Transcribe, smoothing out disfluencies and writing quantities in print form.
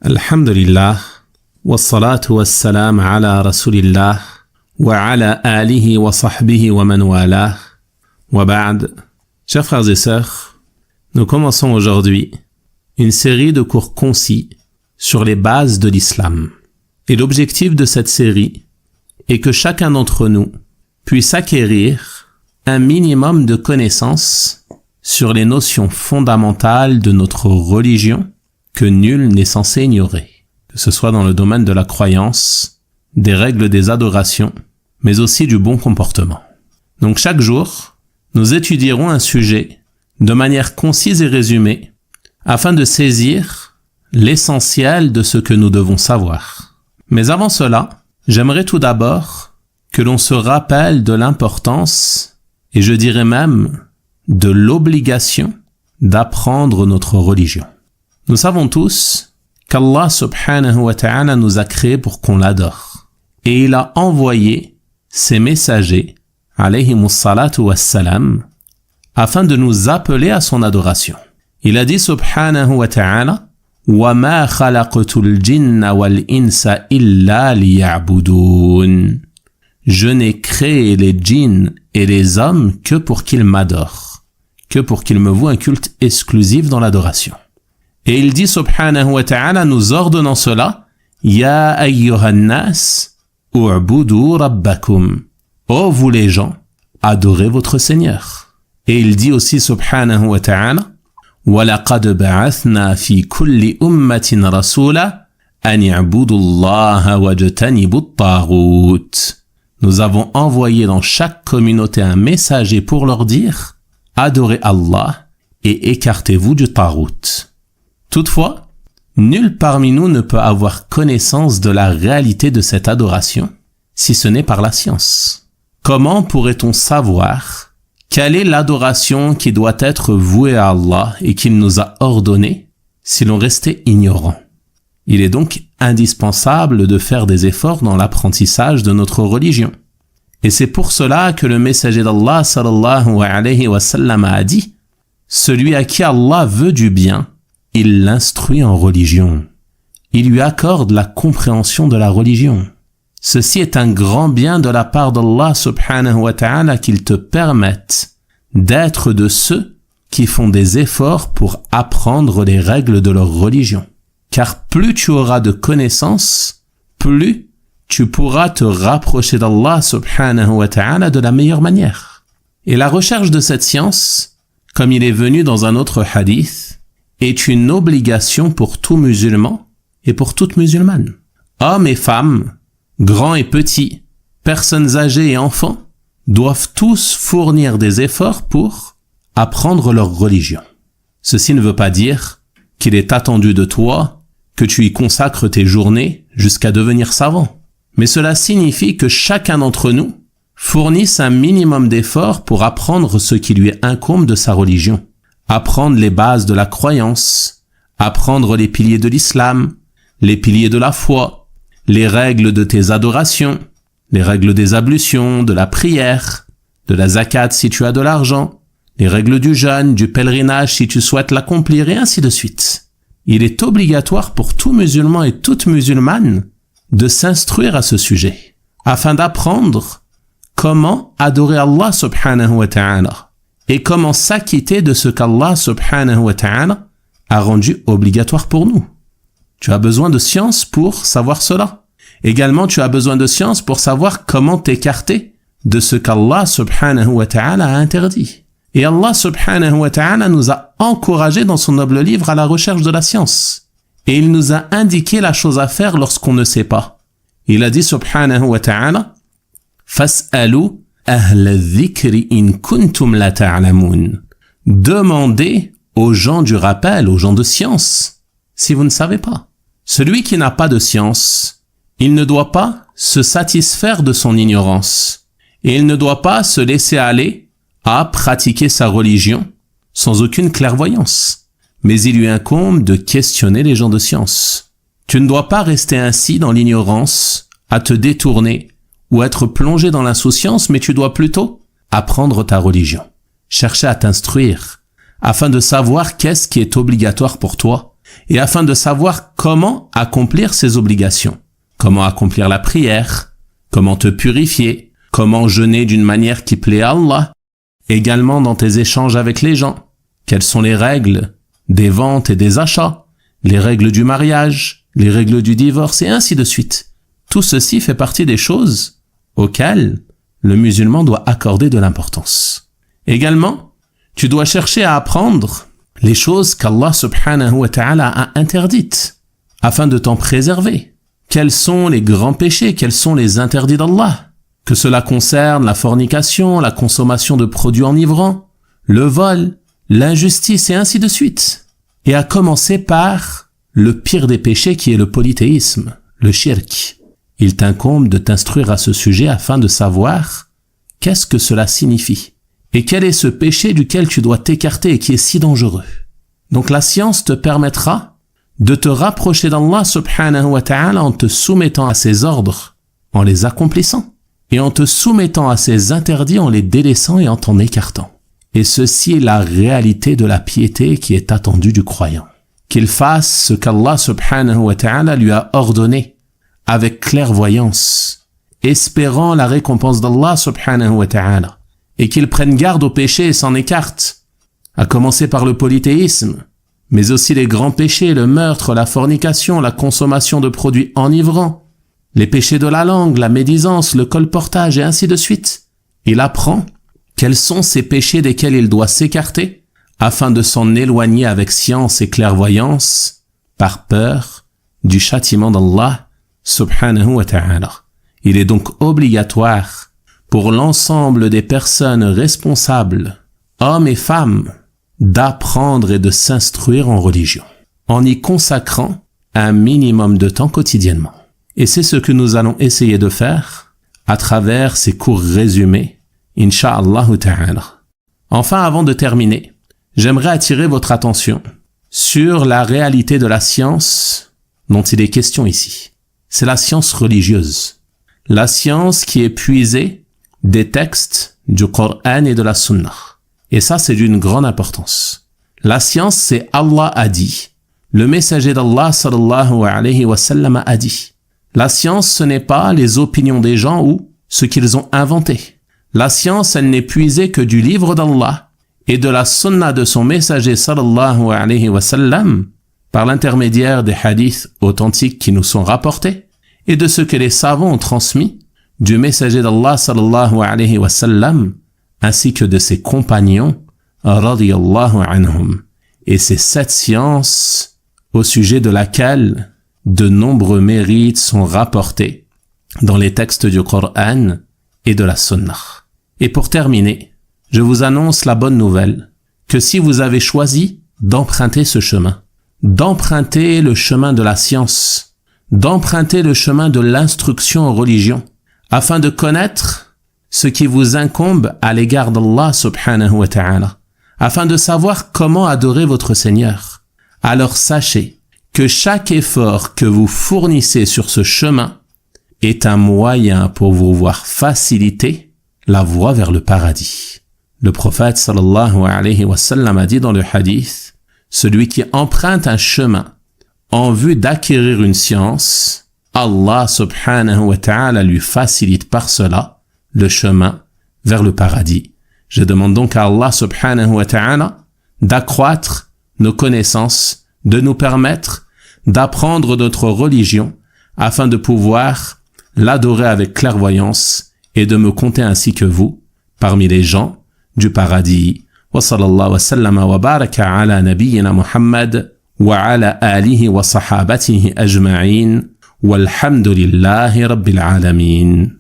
Alhamdulillah, wassalatu wassalam ala rasulillah, wa ala alihi wa sahbihi wa man walah, wa ba'd. Chers frères et sœurs, nous commençons aujourd'hui une série de cours concis sur les bases de l'islam. Et l'objectif de cette série est que chacun d'entre nous puisse acquérir un minimum de connaissances sur les notions fondamentales de notre religion que nul n'est censé ignorer, que ce soit dans le domaine de la croyance, des règles des adorations, mais aussi du bon comportement. Donc chaque jour, nous étudierons un sujet de manière concise et résumée afin de saisir l'essentiel de ce que nous devons savoir. Mais avant cela, j'aimerais tout d'abord que l'on se rappelle de l'importance, et je dirais même de l'obligation d'apprendre notre religion. Nous savons tous qu'Allah subhanahu wa ta'ala nous a créés pour qu'on l'adore. Et il a envoyé ses messagers, alayhimus salatu wassalam, afin de nous appeler à son adoration. Il a dit subhanahu wa ta'ala, وَمَا خَلَقْتُ الْجِنَّ وَالْإِنسَ إِلَّا لِيَعْبُدُونَ. Je n'ai créé les djinns et les hommes que pour qu'ils m'adorent, que pour qu'ils me vouent un culte exclusif dans l'adoration. Et il dit subhanahu wa ta'ala, nous ordonnant cela, Ya ayyuhan nas, u'budu rabbakum. Ô vous les gens, adorez votre Seigneur. Et il dit aussi subhanahu wa ta'ala, وَلَقَدْ بَعَثْنَا فِي كُلِّ أُمَّةٍ رَسُولًا أَنِ اعْبُدُوا اللَّهَ وَاجْتَنِبُوا الطَّاغُوتَ. Nous avons envoyé dans chaque communauté un messager pour leur dire « Adorez Allah et écartez-vous du tarout ». Toutefois, nul parmi nous ne peut avoir connaissance de la réalité de cette adoration, si ce n'est par la science. Comment pourrait-on savoir quelle est l'adoration qui doit être vouée à Allah et qu'il nous a ordonnée si l'on restait ignorant? Il est donc indispensable de faire des efforts dans l'apprentissage de notre religion. Et c'est pour cela que le messager d'Allah sallallahu alayhi wa sallam a dit « Celui à qui Allah veut du bien, il l'instruit en religion. Il lui accorde la compréhension de la religion. Ceci est un grand bien de la part d'Allah subhanahu wa ta'ala qu'il te permette d'être de ceux qui font des efforts pour apprendre les règles de leur religion. Car plus tu auras de connaissances, plus tu pourras te rapprocher d'Allah subhanahu wa ta'ala de la meilleure manière. Et la recherche de cette science, comme il est venu dans un autre hadith, est une obligation pour tout musulman et pour toute musulmane. Hommes et femmes, grands et petits, personnes âgées et enfants, doivent tous fournir des efforts pour apprendre leur religion. Ceci ne veut pas dire qu'il est attendu de toi que tu y consacres tes journées jusqu'à devenir savant. Mais cela signifie que chacun d'entre nous fournisse un minimum d'efforts pour apprendre ce qui lui incombe de sa religion. Apprendre les bases de la croyance, apprendre les piliers de l'islam, les piliers de la foi, les règles de tes adorations, les règles des ablutions, de la prière, de la zakat si tu as de l'argent, les règles du jeûne, du pèlerinage si tu souhaites l'accomplir et ainsi de suite. Il est obligatoire pour tout musulman et toute musulmane de s'instruire à ce sujet, afin d'apprendre comment adorer Allah subhanahu wa ta'ala et comment s'acquitter de ce qu'Allah subhanahu wa ta'ala a rendu obligatoire pour nous. Tu as besoin de science pour savoir cela. Également, tu as besoin de science pour savoir comment t'écarter de ce qu'Allah subhanahu wa ta'ala a interdit. Et Allah subhanahu wa ta'ala nous a encouragés dans son noble livre à la recherche de la science. Et il nous a indiqué la chose à faire lorsqu'on ne sait pas. Il a dit subhanahu wa ta'ala « Fas'alu ahla dhikri in kuntum la ta'lamun » Demandez aux gens du rappel, aux gens de science, si vous ne savez pas. Celui qui n'a pas de science, il ne doit pas se satisfaire de son ignorance. Et il ne doit pas se laisser aller à pratiquer sa religion sans aucune clairvoyance. Mais il lui incombe de questionner les gens de science. Tu ne dois pas rester ainsi dans l'ignorance, à te détourner ou être plongé dans l'insouciance, mais tu dois plutôt apprendre ta religion. Chercher à t'instruire, afin de savoir qu'est-ce qui est obligatoire pour toi et afin de savoir comment accomplir ses obligations, comment accomplir la prière, comment te purifier, comment jeûner d'une manière qui plaît à Allah, également dans tes échanges avec les gens, quelles sont les règles des ventes et des achats, les règles du mariage, les règles du divorce et ainsi de suite. Tout ceci fait partie des choses auxquelles le musulman doit accorder de l'importance. Également, tu dois chercher à apprendre les choses qu'Allah subhanahu wa ta'ala a interdites afin de t'en préserver. Quels sont les grands péchés, quels sont les interdits d'Allah? Que cela concerne la fornication, la consommation de produits enivrants, le vol, l'injustice et ainsi de suite. Et à commencer par le pire des péchés qui est le polythéisme, le shirk. Il t'incombe de t'instruire à ce sujet afin de savoir qu'est-ce que cela signifie et quel est ce péché duquel tu dois t'écarter et qui est si dangereux. Donc la science te permettra de te rapprocher d'Allah subhanahu wa ta'ala en te soumettant à ses ordres, en les accomplissant, et en te soumettant à ses interdits en les délaissant et en t'en écartant. Et ceci est la réalité de la piété qui est attendue du croyant. Qu'il fasse ce qu'Allah subhanahu wa ta'ala lui a ordonné, avec clairvoyance, espérant la récompense d'Allah subhanahu wa ta'ala, et qu'il prenne garde au péché et s'en écarte, à commencer par le polythéisme, mais aussi les grands péchés, le meurtre, la fornication, la consommation de produits enivrants, les péchés de la langue, la médisance, le colportage et ainsi de suite. Il apprend quels sont ces péchés desquels il doit s'écarter afin de s'en éloigner avec science et clairvoyance par peur du châtiment d'Allah subhanahu wa ta'ala. Il est donc obligatoire pour l'ensemble des personnes responsables, hommes et femmes, d'apprendre et de s'instruire en religion, en y consacrant un minimum de temps quotidiennement. Et c'est ce que nous allons essayer de faire à travers ces cours résumés, incha'Allah ta'ala. Enfin, avant de terminer, j'aimerais attirer votre attention sur la réalité de la science dont il est question ici. C'est la science religieuse. La science qui est puisée des textes du Coran et de la Sunna. Et ça, c'est d'une grande importance. La science, c'est Allah a dit. Le messager d'Allah sallallahu alayhi wa sallam a dit. La science, ce n'est pas les opinions des gens ou ce qu'ils ont inventé. La science, elle n'est puisée que du livre d'Allah et de la sunna de son messager sallallahu alayhi wa sallam par l'intermédiaire des hadiths authentiques qui nous sont rapportés et de ce que les savants ont transmis du messager d'Allah sallallahu alayhi wa sallam ainsi que de ses compagnons radiyallahu anhum. Et c'est cette science au sujet de laquelle de nombreux mérites sont rapportés dans les textes du Coran et de la Sunna. Et pour terminer, je vous annonce la bonne nouvelle que si vous avez choisi d'emprunter ce chemin, d'emprunter le chemin de la science, d'emprunter le chemin de l'instruction en religion, afin de connaître ce qui vous incombe à l'égard d'Allah subhanahu wa ta'ala, afin de savoir comment adorer votre Seigneur, alors sachez que chaque effort que vous fournissez sur ce chemin est un moyen pour vous voir faciliter la voie vers le paradis. Le prophète sallallahu alayhi wa sallam a dit dans le hadith, celui qui emprunte un chemin en vue d'acquérir une science, Allah subhanahu wa ta'ala lui facilite par cela le chemin vers le paradis. Je demande donc à Allah subhanahu wa ta'ala d'accroître nos connaissances, de nous permettre d'apprendre notre religion afin de pouvoir l'adorer avec clairvoyance et de me compter ainsi que vous parmi les gens du paradis. Wa sallallahu wa sallama wa baraka ala nabiyyina Muhammad wa ala alihi wa sahabatihi ajma'in walhamdulillahi rabbil alamin.